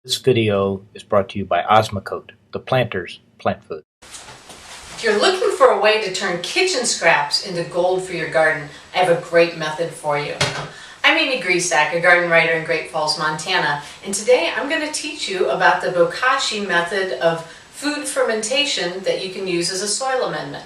This video is brought to you by Osmocote, the planter's plant food. If you're looking for a way to turn kitchen scraps into gold for your garden, I have a great method for you. I'm Amy Grisak, a garden writer in Great Falls, Montana, and today I'm going to teach you about the Bokashi method of food fermentation that you can use as a soil amendment.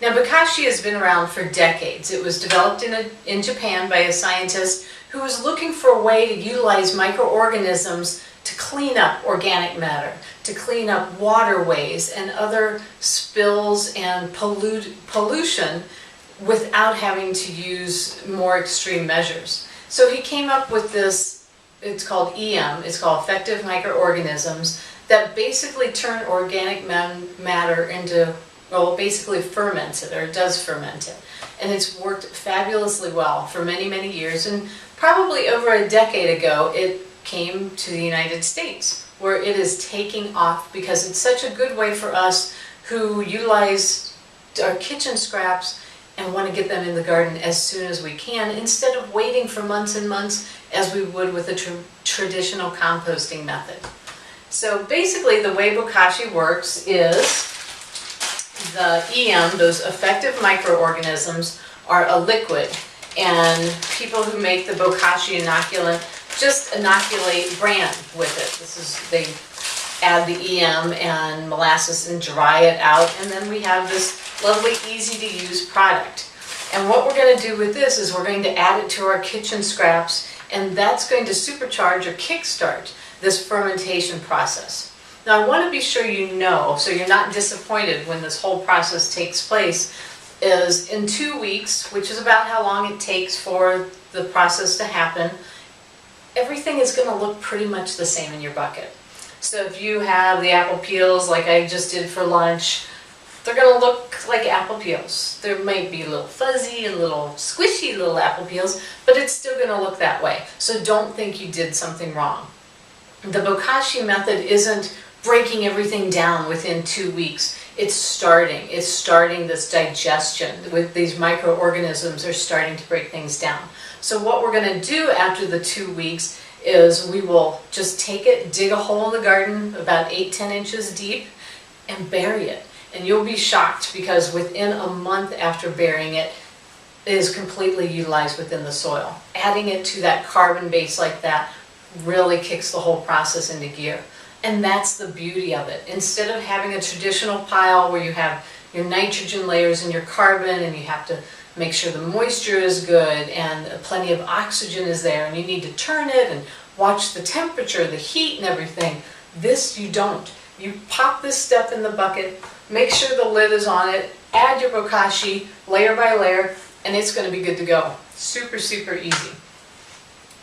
Now, Bokashi has been around for decades. It was developed in Japan by a scientist who was looking for a way to utilize microorganisms to clean up organic matter, to clean up waterways and other spills and pollution without having to use more extreme measures. So he came up with this, it's called EM, it's called effective microorganisms, that basically turn organic matter into, well, basically ferments it, or does ferment it. And it's worked fabulously well for many, many years, and probably over a decade ago it came to the United States, where it is taking off because it's such a good way for us who utilize our kitchen scraps and want to get them in the garden as soon as we can, instead of waiting for months and months as we would with a traditional composting method. So basically the way Bokashi works is the EM, those effective microorganisms, are a liquid, and people who make the Bokashi inoculant just inoculate bran with it. They add the EM and molasses and dry it out, and then we have this lovely, easy to use product. And what we're going to do with this is we're going to add it to our kitchen scraps, and that's going to supercharge or kickstart this fermentation process. Now, I want to be sure you know, so you're not disappointed when this whole process takes place, is in 2 weeks, which is about how long it takes for the process to happen, everything is going to look pretty much the same in your bucket. So if you have the apple peels like I just did for lunch, they're going to look like apple peels. There might be a little fuzzy and little squishy little apple peels, but it's still going to look that way. So don't think you did something wrong. The Bokashi method isn't breaking everything down within 2 weeks. It's starting this digestion with these microorganisms are starting to break things down. So what we're going to do after the 2 weeks is we will just take it, dig a hole in the garden about 8-10 inches deep, and bury it. And you'll be shocked because within a month after burying it, it is completely utilized within the soil. Adding it to that carbon base like that really kicks the whole process into gear. And that's the beauty of it. Instead of having a traditional pile where you have your nitrogen layers and your carbon, and you have to make sure the moisture is good and plenty of oxygen is there, and you need to turn it and watch the temperature, the heat and everything, this you don't. You pop this stuff in the bucket, make sure the lid is on it, add your Bokashi layer by layer, and it's going to be good to go. Super, super easy.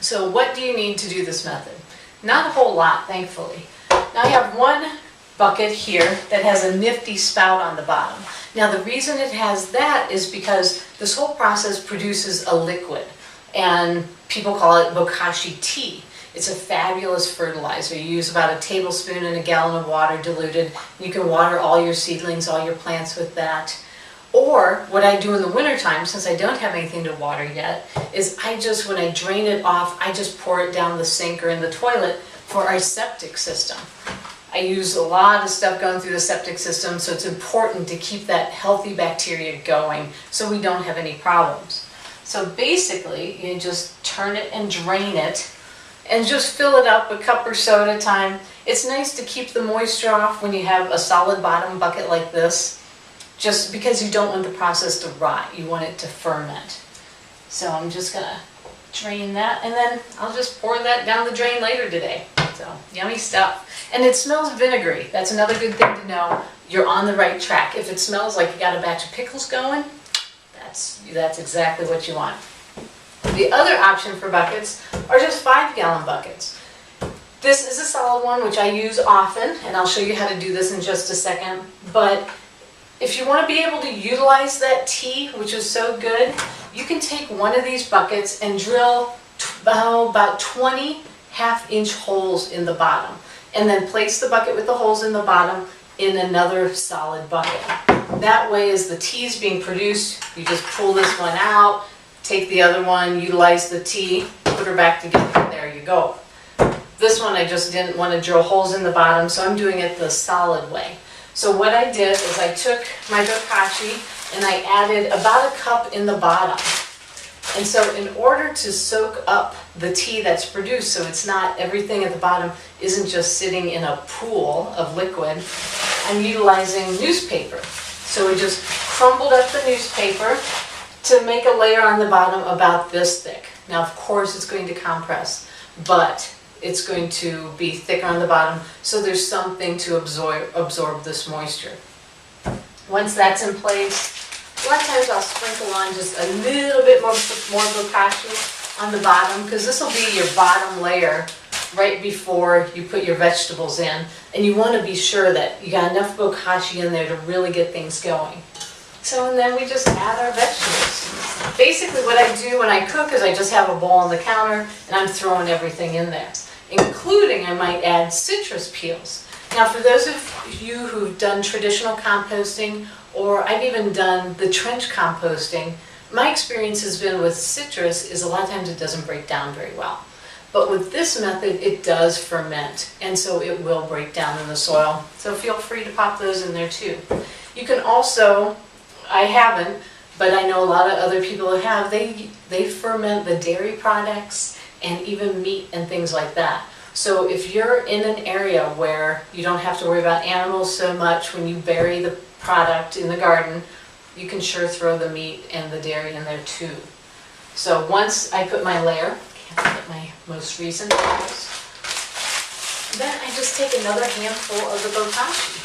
So what do you need to do this method? Not a whole lot, thankfully. Now I have one bucket here that has a nifty spout on the bottom. Now the reason it has that is because this whole process produces a liquid, and people call it Bokashi tea. It's a fabulous fertilizer. You use about a tablespoon in a gallon of water diluted. You can water all your seedlings, all your plants with that. Or what I do in the wintertime, since I don't have anything to water yet, is when I drain it off, I just pour it down the sink or in the toilet for our septic system. I use a lot of stuff going through the septic system, so it's important to keep that healthy bacteria going so we don't have any problems. So basically, you just turn it and drain it, and just fill it up a cup or so at a time. It's nice to keep the moisture off when you have a solid bottom bucket like this, just because you don't want the process to rot. You want it to ferment. So I'm just going to drain that, and then I'll just pour that down the drain later today. So yummy stuff. And it smells vinegary. That's another good thing to know. You're on the right track. If it smells like you got a batch of pickles going, that's exactly what you want. The other option for buckets are just 5-gallon buckets. This is a solid one, which I use often, and I'll show you how to do this in just a second. But if you want to be able to utilize that tea, which is so good, you can take one of these buckets and drill about 20 half-inch holes in the bottom, and then place the bucket with the holes in the bottom in another solid bucket. That way, as the tea is being produced, you just pull this one out, take the other one, utilize the tea, put her back together, and there you go. This one I just didn't want to drill holes in the bottom, so I'm doing it the solid way. So what I did is I took my bokashi and I added about a cup in the bottom. And so in order to soak up the tea that's produced, so it's not everything at the bottom isn't just sitting in a pool of liquid, I'm utilizing newspaper. So we just crumbled up the newspaper to make a layer on the bottom about this thick. Now of course it's going to compress, but it's going to be thicker on the bottom, so there's something to absorb this moisture. Once that's in place, a lot of times I'll sprinkle on just a little bit more bokashi on the bottom, because this will be your bottom layer right before you put your vegetables in. And you want to be sure that you got enough bokashi in there to really get things going. So, and then we just add our vegetables. Basically what I do when I cook is I just have a bowl on the counter and I'm throwing everything in there. Including, I might add citrus peels. Now for those of you who've done traditional composting, or I've even done the trench composting, my experience has been with citrus is a lot of times it doesn't break down very well. But with this method, it does ferment, and so it will break down in the soil. So feel free to pop those in there too. You can also, I haven't, but I know a lot of other people who have, they ferment the dairy products and even meat and things like that. So if you're in an area where you don't have to worry about animals so much when you bury the product in the garden, you can sure throw the meat and the dairy in there too. So once I put my layer, can't get my most recent layers, then I just take another handful of the bokashi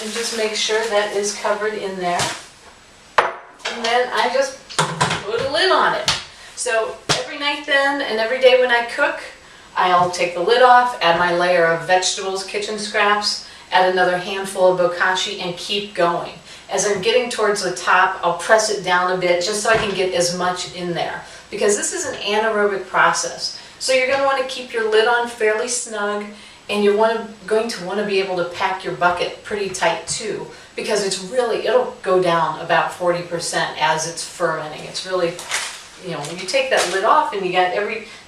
and just make sure that is covered in there. And then I just put a lid on it. So every night then and every day when I cook, I'll take the lid off, add my layer of vegetables, kitchen scraps, add another handful of bokashi, and keep going. As I'm getting towards the top, I'll press it down a bit just so I can get as much in there, because this is an anaerobic process. So you're going to want to keep your lid on fairly snug, and you're going to want to be able to pack your bucket pretty tight too, because it'll go down about 40% as it's fermenting. It's really, when you take that lid off and you got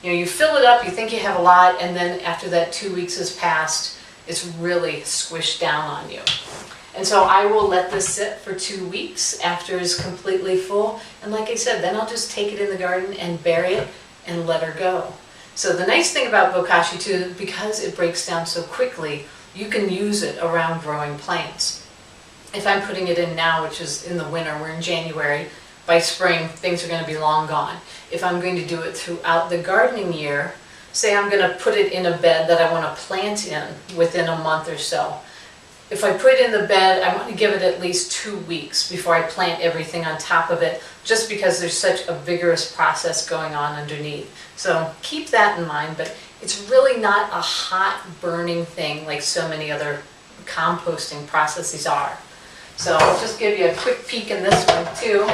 you fill it up, you think you have a lot, and then after that 2 weeks has passed, it's really squished down on you. And so I will let this sit for 2 weeks after it's completely full. And like I said, then I'll just take it in the garden and bury it and let her go. So the nice thing about bokashi too, because it breaks down so quickly, you can use it around growing plants. If I'm putting it in now, which is in the winter, we're in January, by spring things are going to be long gone. If I'm going to do it throughout the gardening year, say I'm going to put it in a bed that I want to plant in within a month or so. If I put it in the bed, I want to give it at least 2 weeks before I plant everything on top of it, just because there's such a vigorous process going on underneath. So keep that in mind, but it's really not a hot burning thing like so many other composting processes are. So I'll just give you a quick peek in this one too.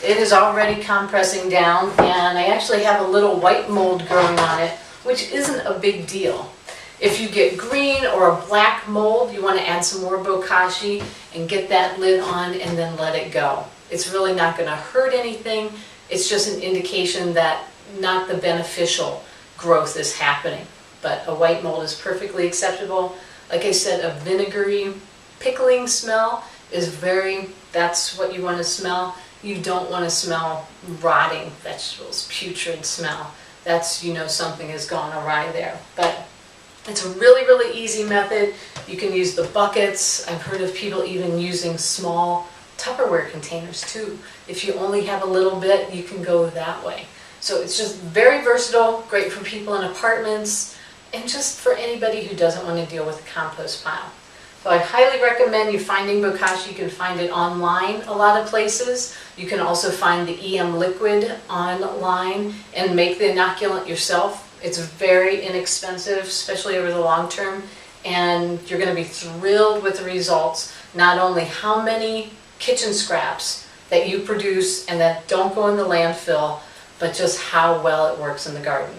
It is already compressing down, and I actually have a little white mold growing on it, which isn't a big deal. If you get green or a black mold, you want to add some more bokashi and get that lid on and then let it go. It's really not going to hurt anything. It's just an indication that not the beneficial growth is happening. But a white mold is perfectly acceptable. Like I said, a vinegary pickling smell is that's what you want to smell. You don't want to smell rotting vegetables, putrid smell. That's, something has gone awry there. But it's a really, really easy method. You can use the buckets. I've heard of people even using small Tupperware containers too. If you only have a little bit, you can go that way. So it's just very versatile, great for people in apartments, and just for anybody who doesn't want to deal with a compost pile. So I highly recommend you finding bokashi. You can find it online a lot of places. You can also find the EM liquid online and make the inoculant yourself. It's very inexpensive, especially over the long term, and you're going to be thrilled with the results. Not only how many kitchen scraps that you produce and that don't go in the landfill, but just how well it works in the garden.